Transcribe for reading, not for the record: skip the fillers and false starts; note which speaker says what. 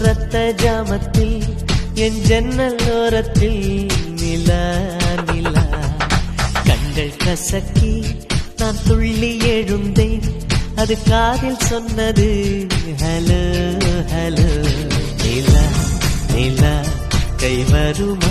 Speaker 1: ரத்த ஜாமத்தில் என் ஜன்னல் ஓரத்தில் நிலா நிலா கண்கள் கசக்கி நான் துள்ளி எழுந்தேன். அது காதில் சொன்னது ஹலோ ஹலோ. நிலா நிலா கை வருமா